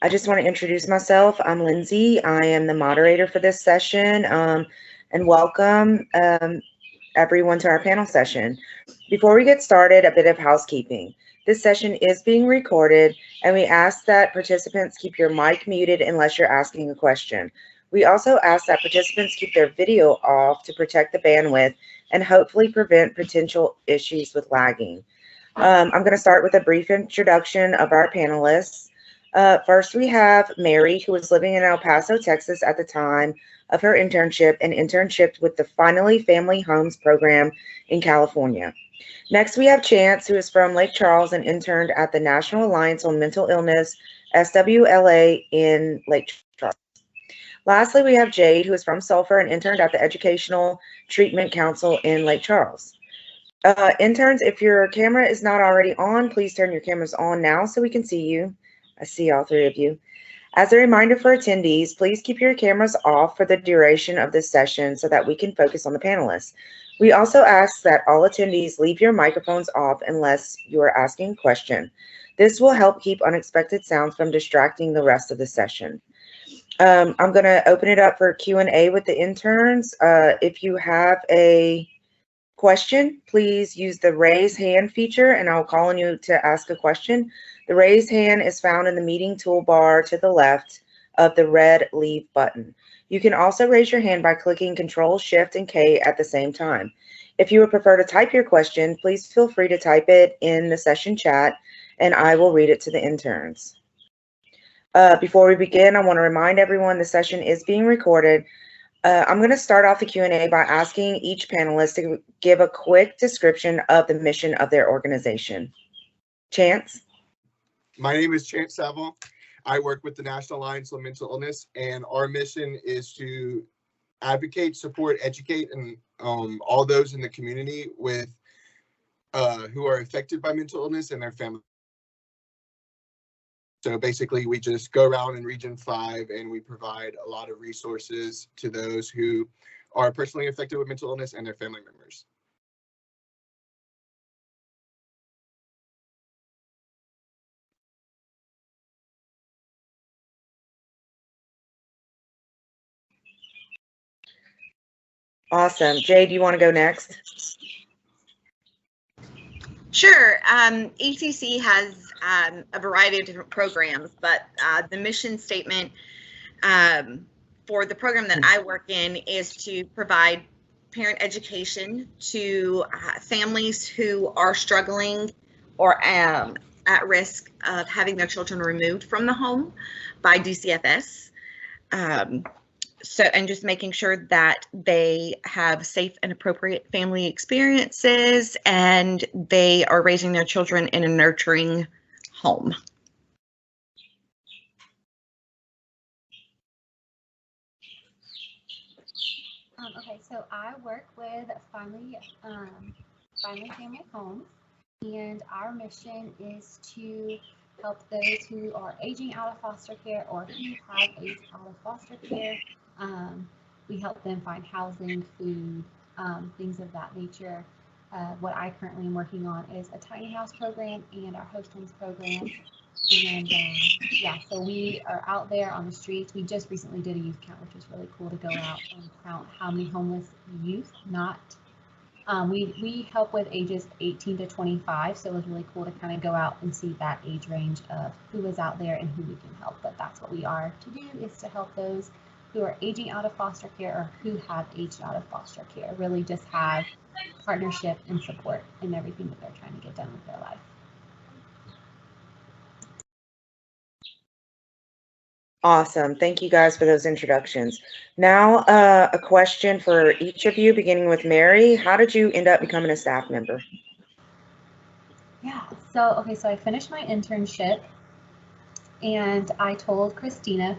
I just want to introduce myself. I'm Lindsay. I am the moderator for this session, and welcome everyone to our panel session. Before we get started, a bit of housekeeping. This session is being recorded, and we ask that participants keep your mic muted unless you're asking a question. We also ask that participants keep their video off to protect the bandwidth and hopefully prevent potential issues with lagging. I'm going to start with a brief introduction of our panelists. First, we have Mary, who was living in El Paso, Texas at the time of her internship and internshiped with the Finally Family Homes program in California. Next, we have Chance, who is from Lake Charles and interned at the National Alliance on Mental Illness, SWLA, in Lake Charles. Lastly, we have Jade, who is from Sulphur and interned at the Educational Treatment Council in Lake Charles. Interns, if your camera is not already on, please turn your cameras on now so we can see you. I see all three of you. As a reminder for attendees, please keep your cameras off for the duration of this session so that we can focus on the panelists. We also ask that all attendees leave your microphones off unless you are asking a question. This will help keep unexpected sounds from distracting the rest of the session. I'm going to open it up for Q&A with the interns. If you have a question, please use the raise hand feature and I'll call on you to ask a question. The raise hand is found in the meeting toolbar to the left of the red leave button. You can also raise your hand by clicking Control, Shift, and K at the same time. If you would prefer to type your question, please feel free to type it in the session chat and I will read it to the interns. Before we begin, I want to remind everyone the session is being recorded. I'm going to start off the Q&A by asking each panelist to give a quick description of the mission of their organization. Chance? My name is Chance Savant. I work with the National Alliance on Mental Illness, and our mission is to advocate, support, educate, and all those in the community with who are affected by mental illness and their family. So basically, we just go around in Region 5 and we provide a lot of resources to those who are personally affected with mental illness and their family members. Awesome. Jay, do you want to go next? Sure. ACC has a variety of different programs, but the mission statement for the program that I work in is to provide parent education to families who are struggling or at risk of having their children removed from the home by DCFS. And just making sure that they have safe and appropriate family experiences and they are raising their children in a nurturing home. Okay, so I work with Finally Family Homes, and our mission is to help those who are aging out of foster care or who have aged out of foster care. We help them find housing, food, things of that nature. What I currently am working on is a tiny house program and our host homes program. And yeah, so we are out there on the streets. We just recently did a youth count, which was really cool to go out and count how many homeless youth, we help with ages 18 to 25, so it was really cool to kind of go out and see that age range of who is out there and who we can help. But that's what we are to do, is to help those who are aging out of foster care or who have aged out of foster care, really just have partnership and support in everything that they're trying to get done with their life. Awesome. Thank you guys for those introductions. Now, a question for each of you, beginning with Mary. How did you end up becoming a staff member? Yeah, so I finished my internship and I told Christina,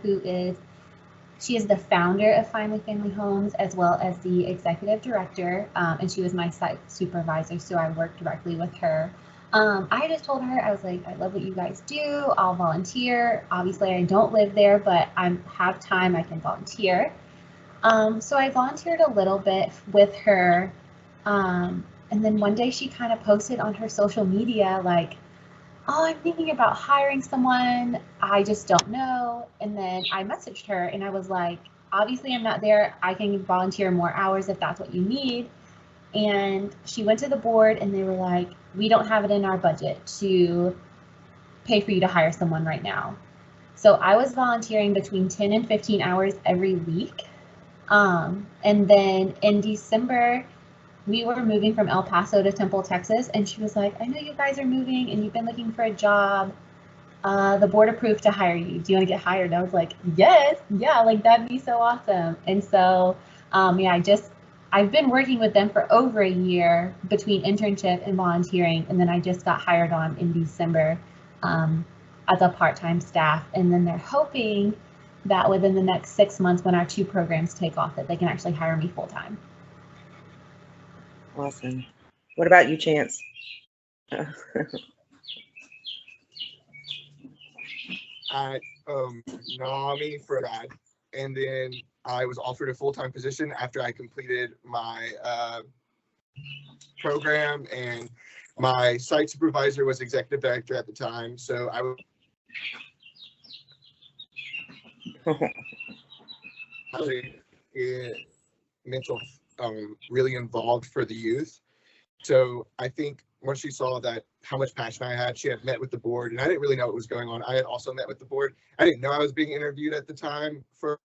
she is the founder of Finally Family Homes as well as the executive director, and she was my site supervisor, so I worked directly with her. I just told her, I was like, I love what you guys do. I'll volunteer. Obviously, I don't live there, but I have time. I can volunteer. So I volunteered a little bit with her. And then one day she kind of posted on her social media, like, oh, I'm thinking about hiring someone. I just don't know. And then I messaged her and I was like, obviously I'm not there. I can volunteer more hours if that's what you need. And she went to the board and they were like, we don't have it in our budget to pay for you to hire someone right now. So I was volunteering between 10 and 15 hours every week. And then in December, we were moving from El Paso to Temple, Texas. And she was like, I know you guys are moving and you've been looking for a job. The board approved to hire you. Do you want to get hired? And I was like, yes, yeah, like that'd be so awesome. And so, yeah, I've been working with them for over a year between internship and volunteering. And then I just got hired on in December as a part-time staff. And then they're hoping that within the next 6 months, when our 2 programs take off, that they can actually hire me full-time. Awesome. What about you, Chance? At NAMI for that, and then I was offered a full-time position after I completed my program, and my site supervisor was executive director at the time, so I was mental really involved for the youth. So I think once she saw that how much passion I had, she had met with the board, and I didn't really know what was going on. I had also met with the board. I didn't know I was being interviewed at the time for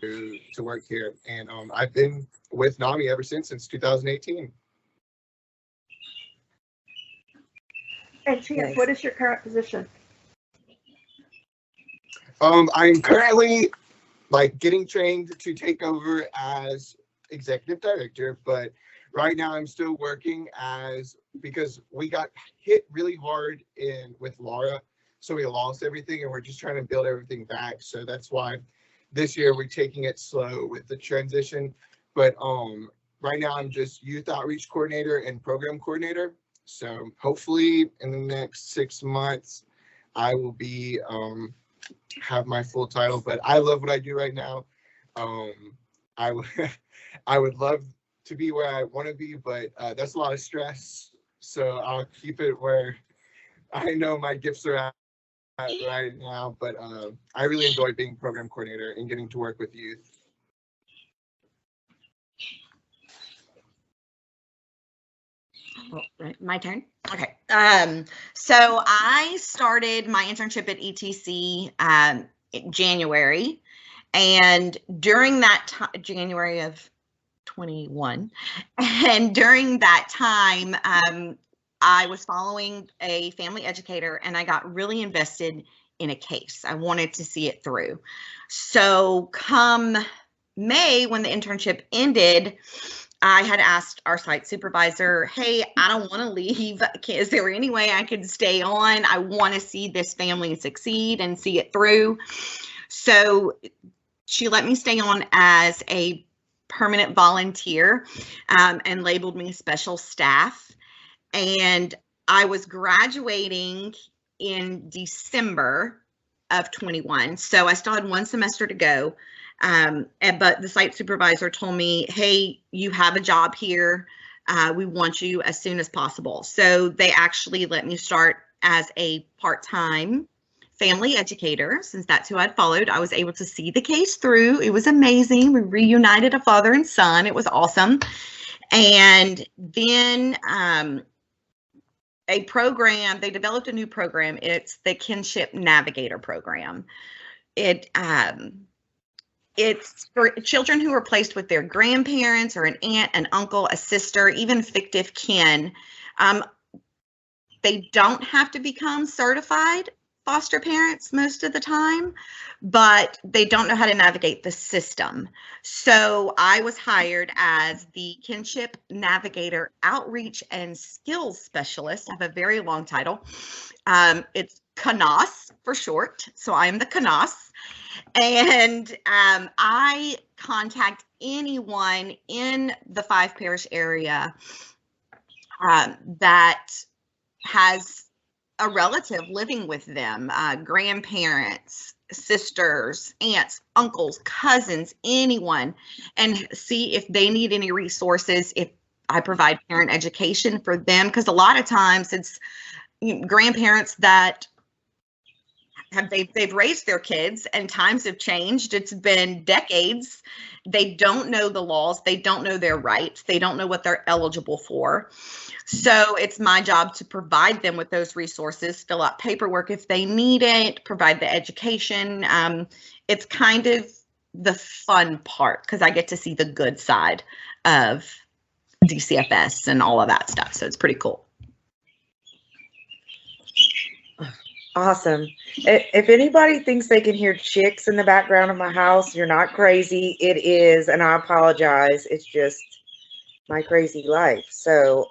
to work here, and I've been with NAMI ever since 2018. And Chance, Nice. what is your current position? I'm currently getting trained to take over as executive director, but right now I'm still working because we got hit really hard with Laura, so we lost everything and we're just trying to build everything back. So that's why this year we're taking it slow with the transition. But right now I'm just youth outreach coordinator and program coordinator. So hopefully in the next 6 months I will be have my full title. But I love what I do right now. I would love to be where I want to be, but that's a lot of stress. So I'll keep it where I know my gifts are at right now. But I really enjoy being program coordinator and getting to work with youth. Oh, right, my turn. Okay. So I started my internship at ETC in January, and during that time, January of 21, and during that time, I was following a family educator, and I got really invested in a case. I wanted to see it through. So come May, when the internship ended, I had asked our site supervisor, hey, I don't want to leave. Is there any way I could stay on? I want to see this family succeed and see it through. So she let me stay on as a permanent volunteer and labeled me special staff. And I was graduating in December of 21. So I still had 1 semester to go. But the site supervisor told me, hey, you have a job here. We want you as soon as possible. So they actually let me start as a part-time family educator, since that's who I'd followed. I was able to see the case through. It was amazing. We reunited a father and son. It was awesome. And then they developed a new program. It's the Kinship Navigator program. It's for children who are placed with their grandparents or an aunt, an uncle, a sister, even fictive kin. They don't have to become certified foster parents most of the time, but they don't know how to navigate the system. So I was hired as the Kinship Navigator Outreach and Skills Specialist. I have a very long title. It's KNOS for short. So I am the KNOS. And I contact anyone in the 5 parish area that has a relative living with them, grandparents, sisters, aunts, uncles, cousins, anyone, and see if they need any resources, if I provide parent education for them, because a lot of times it's grandparents that they've raised their kids and times have changed. It's been decades. They don't know the laws. They don't know their rights. They don't know what they're eligible for. So it's my job to provide them with those resources, fill out paperwork if they need it, provide the education. It's kind of the fun part, because I get to see the good side of DCFS and all of that stuff. So it's pretty cool. Awesome. If anybody thinks they can hear chicks in the background of my house, you're not crazy. It is, and I apologize. It's just my crazy life. So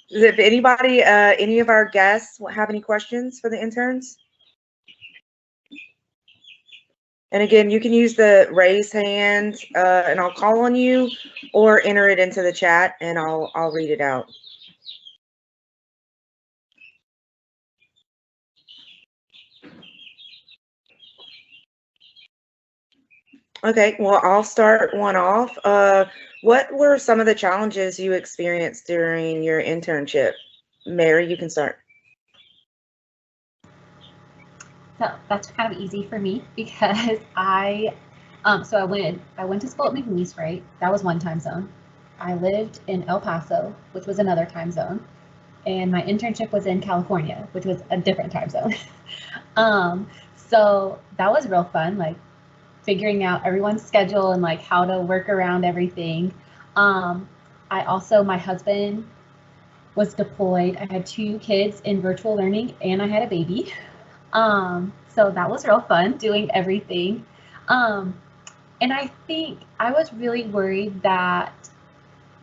if anybody, any of our guests have any questions for the interns? And again, you can use the raise hand and I'll call on you, or enter it into the chat and I'll read it out. Okay, well, I'll start one off. What were some of the challenges you experienced during your internship? Mary, you can start. So that's kind of easy for me, because I went to school at McNeese, right? That was one time zone. I lived in El Paso, which was another time zone, and my internship was in California, which was a different time zone. So that was real fun, like figuring out everyone's schedule and like how to work around everything. My husband was deployed. I had 2 kids in virtual learning and I had a baby. So that was real fun doing everything. And I think I was really worried that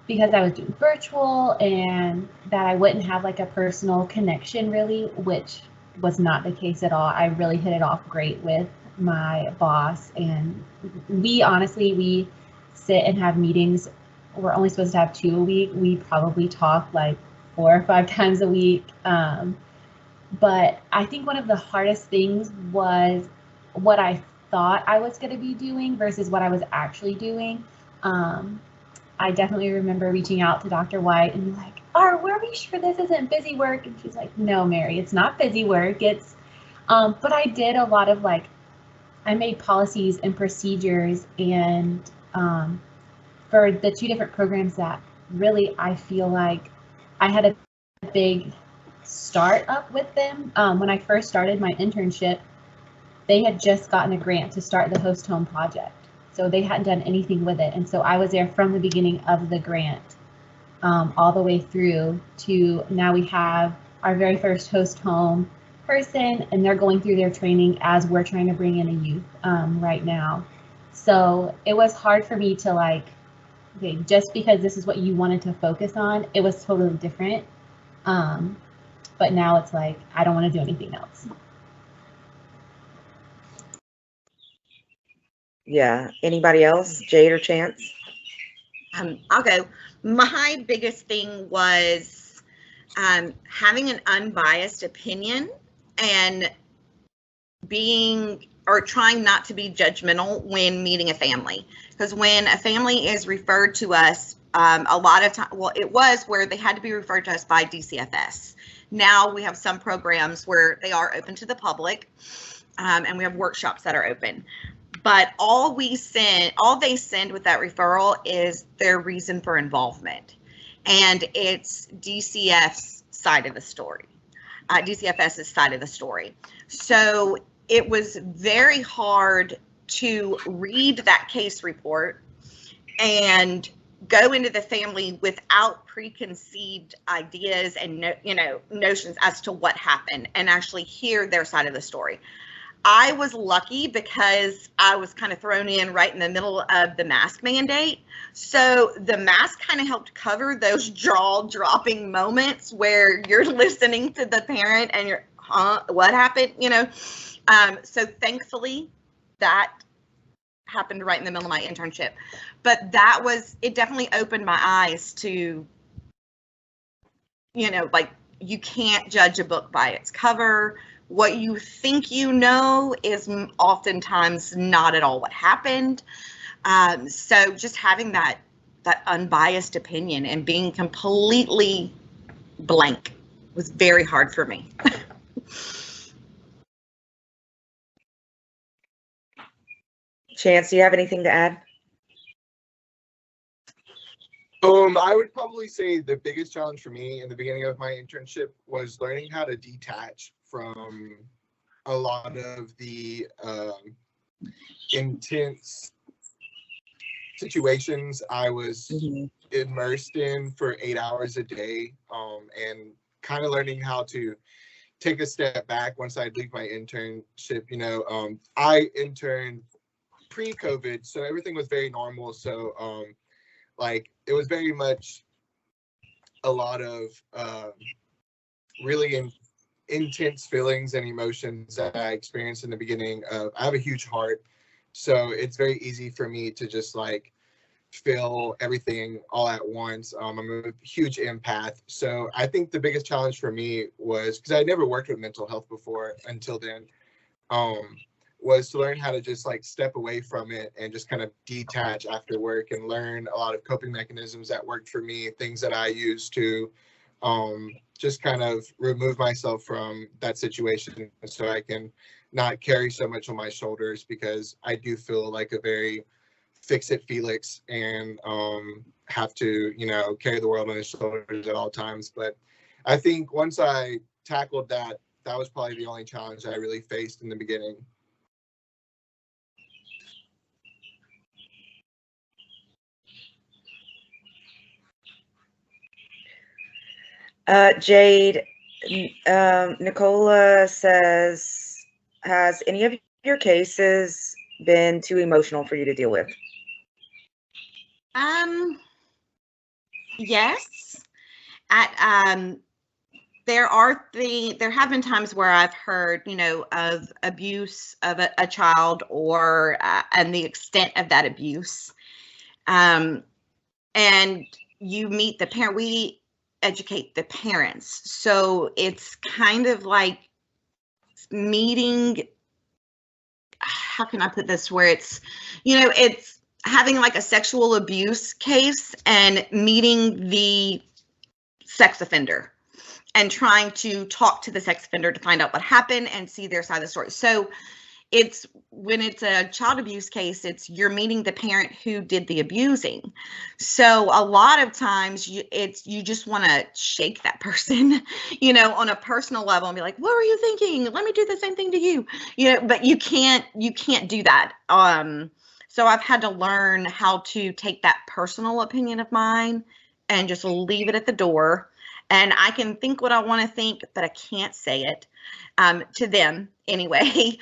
because I was doing virtual and that I wouldn't have like a personal connection really, which was not the case at all. I really hit it off great with my boss, and we sit and have meetings. We're only supposed to have 2 a week. We probably talk like 4 or 5 times a week. But I think one of the hardest things was what I thought I was going to be doing versus what I was actually doing. I definitely remember reaching out to Dr. White and be like, were we sure this isn't busy work? And she's like, no, Mary, it's not busy work. It's, but I did a lot of I made policies and procedures, and for the 2 different programs that really I feel like I had a big start up with them. When I first started my internship, they had just gotten a grant to start the host home project. So they hadn't done anything with it. And so I was there from the beginning of the grant all the way through to now we have our very first host home person, and they're going through their training as we're trying to bring in a youth right now. So it was hard for me to okay, just because this is what you wanted to focus on, it was totally different. But now it's like, I don't want to do anything else. Yeah. Anybody else? Jade or Chance? I'll go. My biggest thing was having an unbiased opinion and trying not to be judgmental when meeting a family. Because when a family is referred to us, a lot of time, well, it was where they had to be referred to us by DCFS. Now we have some programs where they are open to the public, and we have workshops that are open. But all they send with that referral is their reason for involvement. And it's DCF's side of the story, DCFS's side of the story. So it was very hard to read that case report and go into the family without preconceived ideas and notions as to what happened, and actually hear their side of the story. I was lucky because I was kind of thrown in right in the middle of the mask mandate. So the mask kind of helped cover those jaw-dropping moments where you're listening to the parent and you're, what happened? So thankfully that happened right in the middle of my internship. But it definitely opened my eyes to, you can't judge a book by its cover. What you think you know is oftentimes not at all what happened. So just having that that unbiased opinion, and being completely blank was very hard for me. Chance, do you have anything to add? I would probably say the biggest challenge for me in the beginning of my internship was learning how to detach from a lot of the intense situations I was immersed in for 8 hours a day, and kind of learning how to take a step back once I leave my internship. I interned pre-COVID, so everything was very normal. So like it was very much a lot of really intense feelings and emotions that I experienced in the beginning. I have a huge heart, so it's very easy for me to just like feel everything all at once. I'm a huge empath, so I think the biggest challenge for me was, because I never worked with mental health before until then, was to learn how to just like step away from it and just kind of detach after work and learn a lot of coping mechanisms that worked for me, things that I used to just kind of remove myself from that situation so I can not carry so much on my shoulders, because I do feel like a very fix-it Felix and have to, carry the world on his shoulders at all times. But I think once I tackled that, that was probably the only challenge I really faced in the beginning. Jade, Nicola says, has any of your cases been too emotional for you to deal with? Yes. There have been times where I've heard, of abuse of a child, or and the extent of that abuse. And you meet the parent. We educate the parents, so it's kind of like meeting. How can I put this? Where it's, it's having like a sexual abuse case and meeting the sex offender and trying to talk to the sex offender to find out what happened and see their side of the story. So when it's a child abuse case, you're meeting the parent who did the abusing. So a lot of times you just want to shake that person, on a personal level and be like, what were you thinking? Let me do the same thing to you, but you can't do that. So I've had to learn how to take that personal opinion of mine and just leave it at the door. And I can think what I want to think, but I can't say it to them anyway.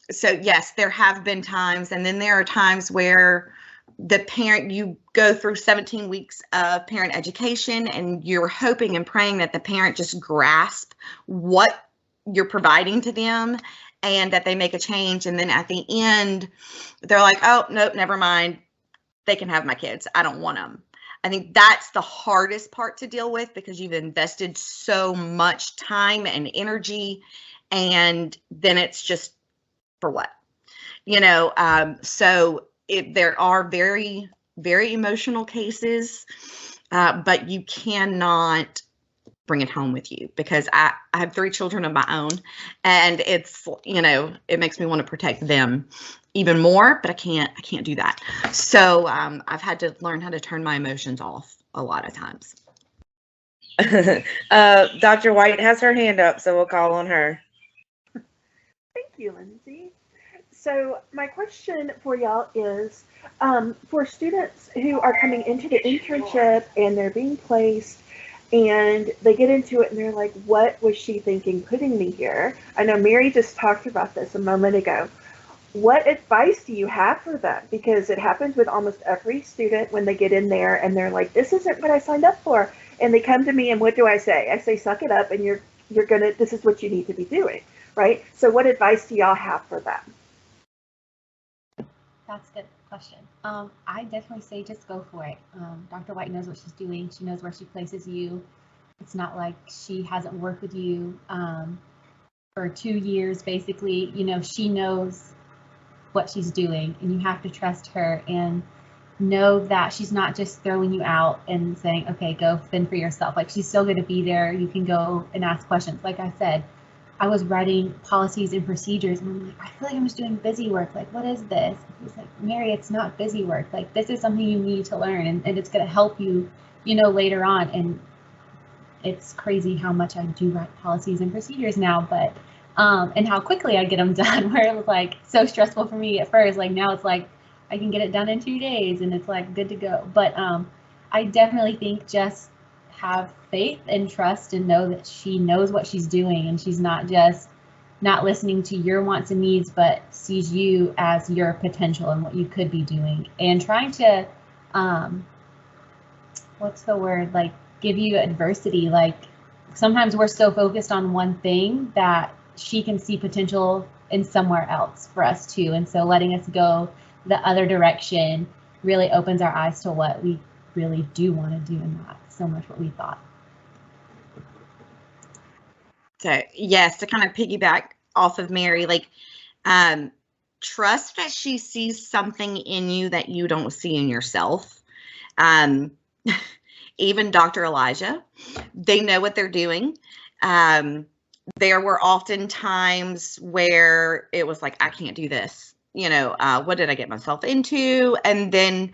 So yes, there have been times, and then there are times where the parent, you go through 17 weeks of parent education, and you're hoping and praying that the parent just grasp what you're providing to them and that they make a change. And then at the end, they're like, oh, nope, never mind. They can have my kids. I don't want them. I think that's the hardest part to deal with, because you've invested so much time and energy, and then it's just for what, so there are very, very emotional cases, but you cannot bring it home with you, because I have 3 children of my own, and it's, it makes me want to protect them even more, but I can't do that. So I've had to learn how to turn my emotions off a lot of times. Dr. White has her hand up, so we'll call on her. Thank you, Lindsay. So my question for y'all is, for students who are coming into the internship and they're being placed and they get into it and they're like, what was she thinking putting me here? I know Mary just talked about this a moment ago. What advice do you have for them? Because it happens with almost every student when they get in there and they're like, this isn't what I signed up for. And they come to me, and what do I say? I say, suck it up, and this is what you need to be doing, right? So what advice do y'all have for them? That's a good question. I definitely say just go for it. Dr. White knows what she's doing. She knows where she places you. It's not like she hasn't worked with you for 2 years, basically. She knows what she's doing, and you have to trust her. And know that she's not just throwing you out and saying, okay, go fend for yourself. Like, she's still going to be there. You can go and ask questions. Like I said, I was writing policies and procedures, and I'm like, I feel like I'm just doing busy work. Like, what is this? He's like, Mary, it's not busy work. Like, this is something you need to learn, and it's going to help you, you know, later on. And it's crazy how much I do write policies and procedures now, but and how quickly I get them done, where it was like so stressful for me at first. Like, now it's like I can get it done in 2 days and it's like good to go. But I definitely think just have faith and trust and know that she knows what she's doing, and she's not just not listening to your wants and needs, but sees you as your potential and what you could be doing, and trying to what's the word, like, give you adversity. Like, sometimes we're so focused on one thing that she can see potential in somewhere else for us too. And so letting us go the other direction really opens our eyes to what we really do want to do, and not so much what we thought. So yes, to kind of piggyback off of Mary, like, trust that she sees something in you that you don't see in yourself. Even Dr. Elijah, they know what they're doing. There were often times where it was like, I can't do this. You know, what did I get myself into? And then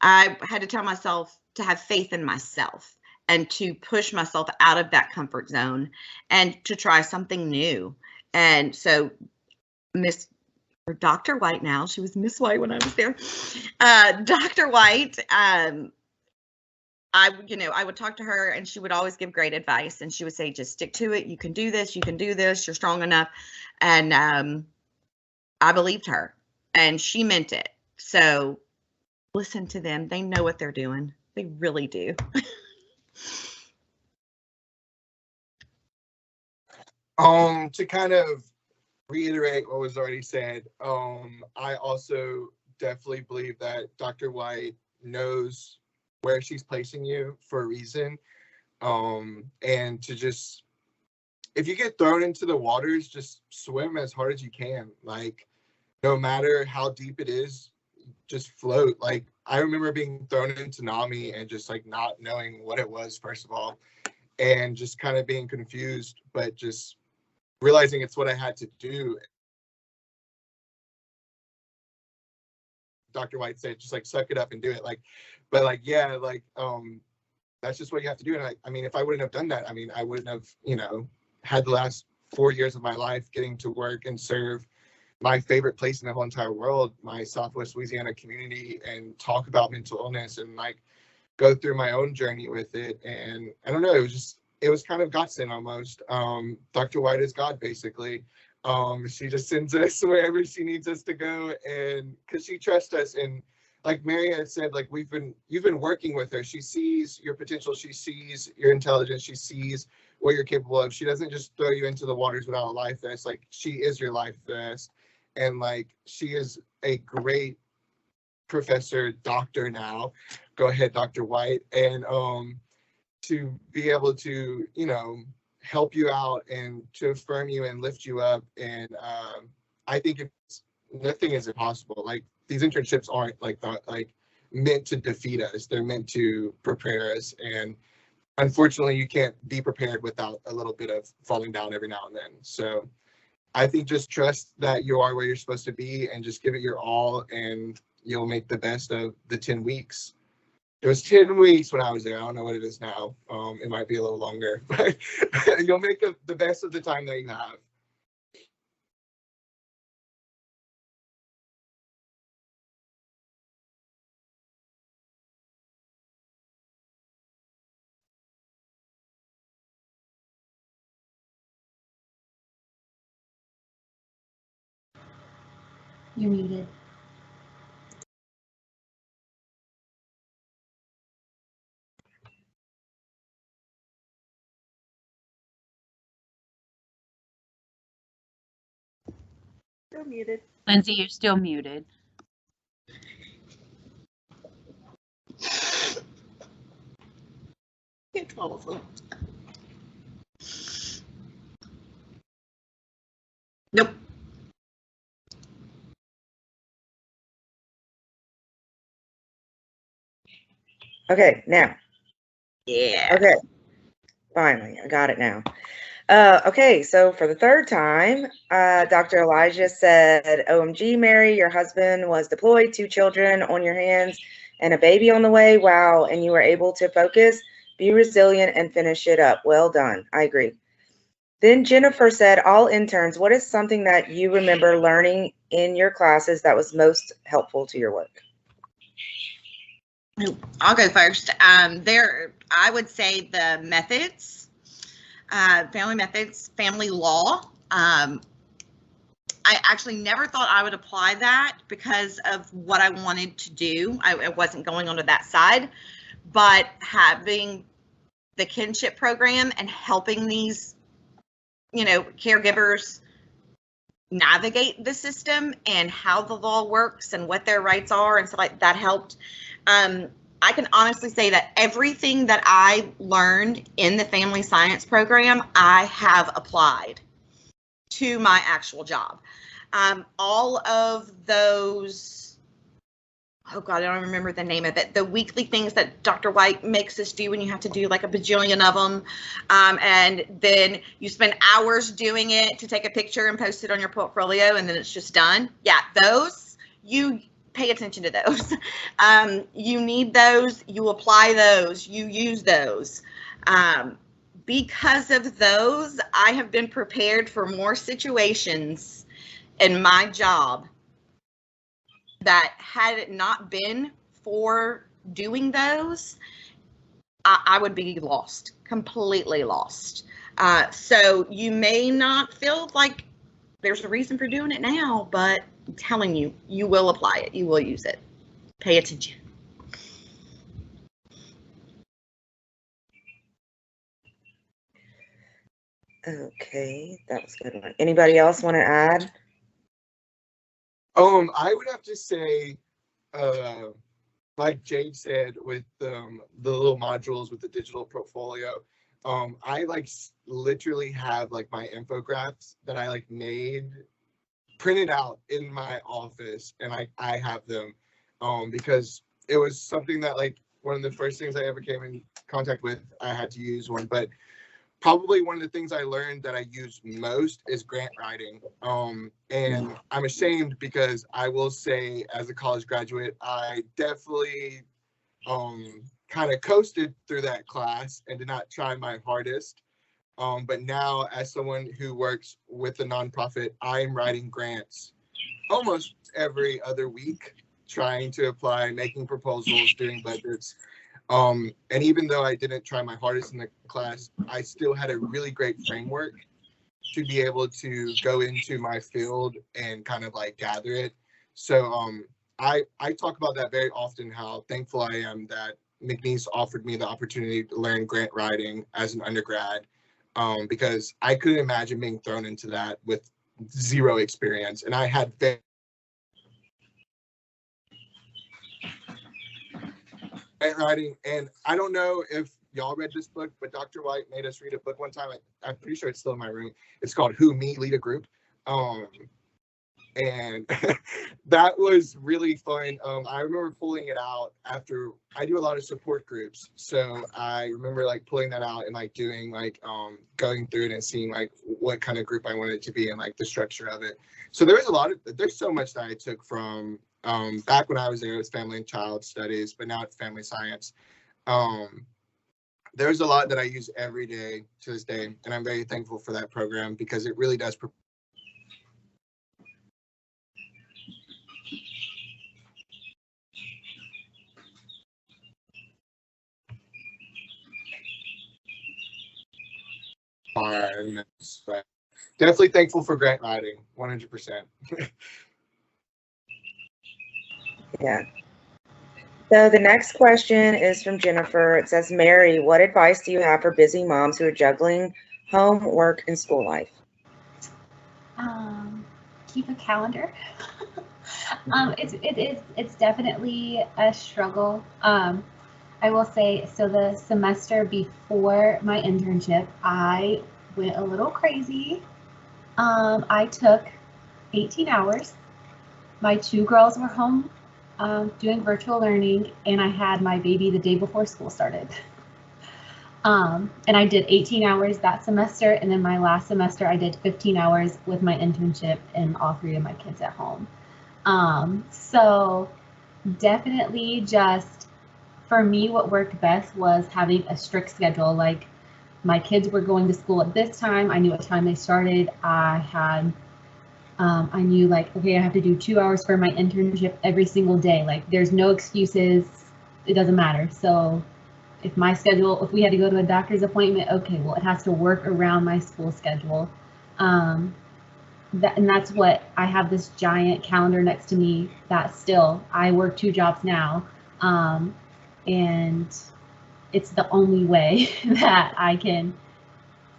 I had to tell myself to have faith in myself and to push myself out of that comfort zone and to try something new. And so Dr. White now, she was Miss White when I was there. Dr. White, I would talk to her, and she would always give great advice, and she would say, just stick to it. You can do this. You can do this. You're strong enough. And I believed her, and she meant it. So listen to them. They know what they're doing. They really do. To kind of reiterate what was already said, I also definitely believe that Dr. White knows where she's placing you for a reason. And to just, if you get thrown into the waters, just swim as hard as you can. Like, no matter how deep it is, just float. Like, I remember being thrown into NAMI and just like not knowing what it was, first of all, and just kind of being confused, but just realizing it's what I had to do. Dr. White said, just like suck it up and do it. Like, but like, yeah, like, that's just what you have to do. And I mean, if I wouldn't have done that, I mean, I wouldn't have, you know, had the last 4 years of my life getting to work and serve my favorite place in the whole entire world, my Southwest Louisiana community, and talk about mental illness and like go through my own journey with it. And I don't know, it was kind of godsend almost. Dr. White is God, basically. She just sends us wherever she needs us to go, and because she trusts us. And like Mary had said, like, you've been working with her. She sees your potential. She sees your intelligence. She sees what you're capable of. She doesn't just throw you into the waters without a life vest. Like, she is your life vest. And like, she is a great professor, doctor now. Go ahead, Dr. White. And to be able to, you know, help you out and to affirm you and lift you up. And I think nothing is impossible. Like, these internships aren't like meant to defeat us. They're meant to prepare us. And unfortunately, you can't be prepared without a little bit of falling down every now and then. So I think just trust that you are where you're supposed to be and just give it your all, and you'll make the best of the 10 weeks. It was 10 weeks when I was there. I don't know what it is now. It might be a little longer, but you'll make the best of the time that you have. You're muted. Still muted. Lindsay, you're still muted. It's awesome. Nope. Okay, now. Yeah. Okay, finally, I got it now. Okay, so for the third time, Dr. Elijah said, OMG, Mary, your husband was deployed, 2 children on your hands, and a baby on the way. Wow, and you were able to focus, be resilient, and finish it up. Well done. I agree. Then Jennifer said, all interns, what is something that you remember learning in your classes that was most helpful to your work? I'll go first. I would say the methods, family methods, family law. I actually never thought I would apply that because of what I wanted to do. I wasn't going onto that side, but having the kinship program and helping these, caregivers navigate the system and how the law works and what their rights are and stuff like that helped. I can honestly say that everything that I learned in the family science program, I have applied to my actual job. All of those, oh God, I don't remember the name of it, the weekly things that Dr. White makes us do when you have to do like a bajillion of them. And then you spend hours doing it to take a picture and post it on your portfolio and then it's just done. Yeah, those, you pay attention to those. You need those, you apply those, you use those. Because of those, I have been prepared for more situations in my job that had it not been for doing those, I would be lost, completely lost. So you may not feel like there's a reason for doing it now, but I'm telling you, you will apply it. You will use it. Pay attention. Okay, that was a good one. Anybody else want to add? I would have to say, like Jade said, with the little modules with the digital portfolio, I literally have my infographics that I made, printed out in my office, and I have them, because it was something that one of the first things I ever came in contact with, I had to use one. But probably one of the things I learned that I use most is grant writing. And I'm ashamed because I will say, as a college graduate, I definitely kind of coasted through that class and did not try my hardest. But now, as someone who works with a nonprofit, I'm writing grants almost every other week, trying to apply, making proposals, doing budgets. And even though I didn't try my hardest in the class, I still had a really great framework to be able to go into my field and kind of gather it. So I talk about that very often, how thankful I am that McNeese offered me the opportunity to learn grant writing as an undergrad, because I couldn't imagine being thrown into that with zero experience. And I had grant writing, and I don't know if y'all read this book, but Dr. White made us read a book one time. I'm pretty sure it's still in my room. It's called Who Me Lead a Group. And that was really fun. I remember pulling it out after I do a lot of support groups. So I remember pulling that out and doing going through it and seeing what kind of group I wanted it to be and the structure of it. So there's so much that I took from back when I was there. It was family and child studies, but now it's family science. There's a lot that I use every day to this day, and I'm very thankful for that program because it really does but definitely thankful for grant writing, 100%. Yeah. So the next question is from Jennifer. It says, Mary, what advice do you have for busy moms who are juggling home, work, and school life? Keep a calendar. It's definitely a struggle. I will say, so the semester before my internship, I went a little crazy. I took 18 hours. My 2 girls were home doing virtual learning, and I had my baby the day before school started. And I did 18 hours that semester, and then my last semester I did 15 hours with my internship and all 3 of my kids at home. So definitely just, for me, what worked best was having a strict schedule. Like, my kids were going to school at this time. I knew what time they started. I knew, like, okay, I have to do 2 hours for my internship every single day. Like, there's no excuses. It doesn't matter. So if we had to go to a doctor's appointment, okay, well, it has to work around my school schedule. And that's what I have, this giant calendar next to me that still, I work 2 jobs now. And it's the only way that I can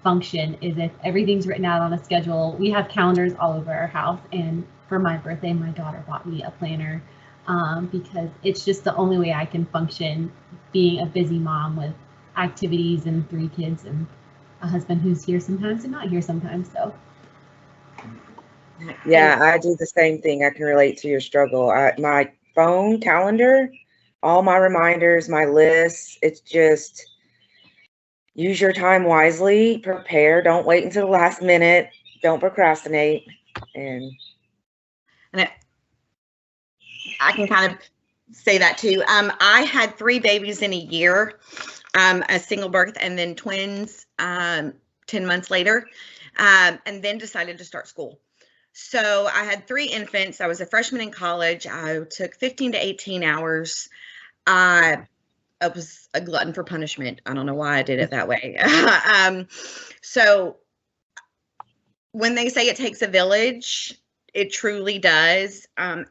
function is if everything's written out on a schedule. We have calendars all over our house, and for my birthday, my daughter bought me a planner because it's just the only way I can function being a busy mom with activities and 3 kids and a husband who's here sometimes and not here sometimes. So Yeah, I do the same thing. I can relate to your struggle. My phone calendar, all my reminders, my lists, it's just use your time wisely, prepare, don't wait until the last minute, don't procrastinate. And I can kind of say that too. I had 3 babies in a year, a single birth and then twins 10 months later, and then decided to start school. So I had 3 infants. I was a freshman in college. I took 15 to 18 hours. I was a glutton for punishment. I don't know why I did it that way. So when they say it takes a village, it truly does.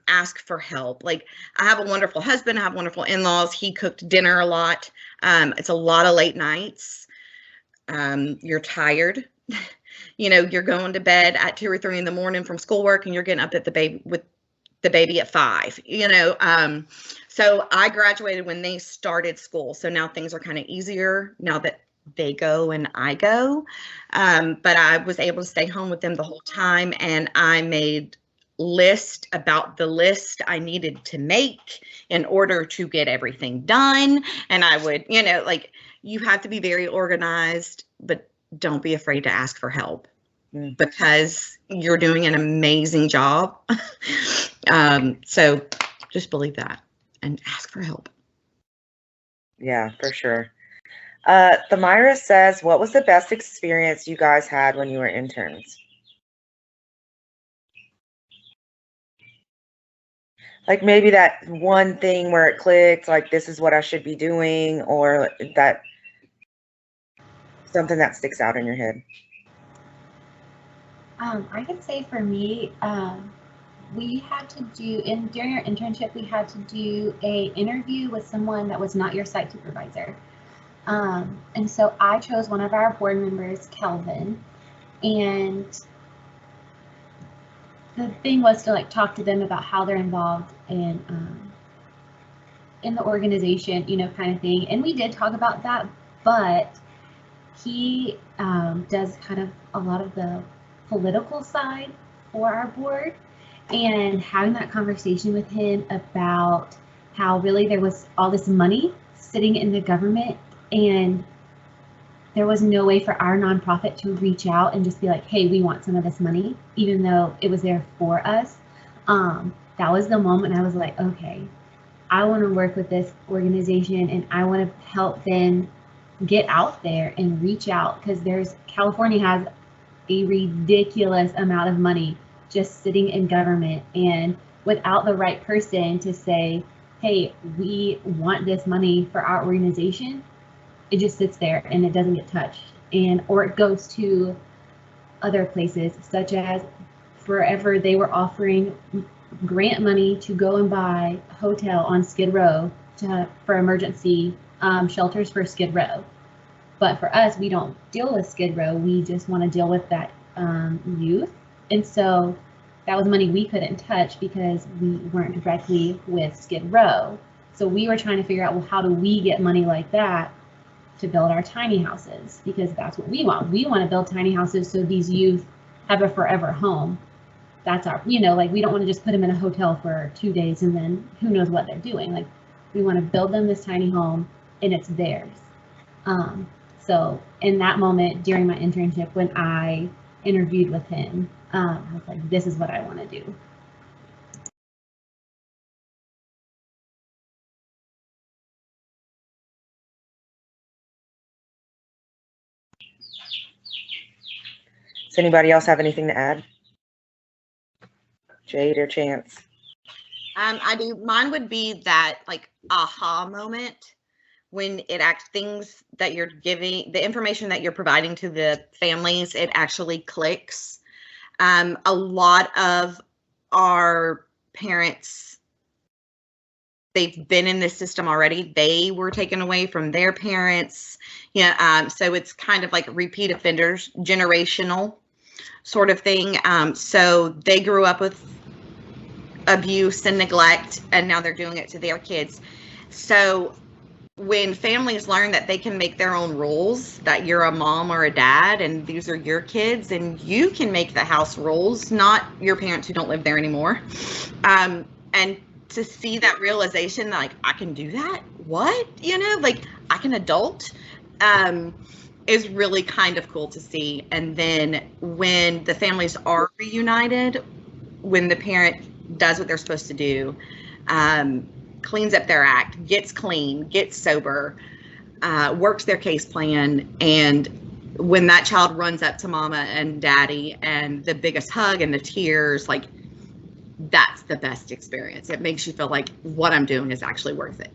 Ask for help. Like, I have a wonderful husband. I have wonderful in-laws. He cooked dinner a lot. It's a lot of late nights. You're tired. You're going to bed at 2 or 3 in the morning from schoolwork, and you're getting up with the baby at 5. So I graduated when they started school. So now things are kind of easier now that they go and I go. But I was able to stay home with them the whole time, and I made list about the list I needed to make in order to get everything done. And I would, you have to be very organized, but don't be afraid to ask for help because you're doing an amazing job. So just believe that and ask for help. Yeah, for sure. Thamira says, what was the best experience you guys had when you were interns? Like, maybe that one thing where it clicked, like, this is what I should be doing, or that something that sticks out in your head. I could say for me, we had to do, during our internship, we had to do a interview with someone that was not your site supervisor. And so I chose one of our board members, Kelvin, and the thing was to talk to them about how they're involved in the organization, kind of thing. And we did talk about that, but he does kind of a lot of the political side for our board, and having that conversation with him about how really there was all this money sitting in the government, and there was no way for our nonprofit to reach out and just be like, hey, we want some of this money, even though it was there for us. That was the moment I was like, okay, I want to work with this organization and I want to help them get out there and reach out, because California has a ridiculous amount of money just sitting in government, and without the right person to say, hey, we want this money for our organization, it just sits there and it doesn't get touched, or it goes to other places, such as forever they were offering grant money to go and buy a hotel on Skid Row for emergency shelters for Skid Row. But for us, we don't deal with Skid Row. We just want to deal with that youth. And so that was money we couldn't touch because we weren't directly with Skid Row. So we were trying to figure out, well, how do we get money like that to build our tiny houses? Because that's what we want. We want to build tiny houses so these youth have a forever home. that's our, you know, like we don't want to just put them in a hotel for 2 days and then who knows what they're doing. Like we want to build them this tiny home and it's theirs. So in that moment during my internship, when I interviewed with him, I was like, this is what I want to do. Does anybody else have anything to add? Jade or Chance? I do. Mine would be that like aha moment when it acts things that you're giving, the information that you're providing to the families, it actually clicks. A lot of our parents, they've been in this system already. They were taken away from their parents. Yeah. So it's kind of like repeat offenders, generational sort of thing. So they grew up with abuse and neglect, and now they're doing it to their kids. So when families learn that they can make their own rules, that you're a mom or a dad and these are your kids and you can make the house rules, not your parents who don't live there anymore. And to see that realization, like, I can do that? What? You know, like I can adult, is really kind of cool to see. And then when the families are reunited, when the parent does what they're supposed to do, cleans up their act, gets clean, gets sober, works their case plan, and when that child runs up to mama and daddy and the biggest hug and the tears, like that's the best experience. It makes you feel like what I'm doing is actually worth it.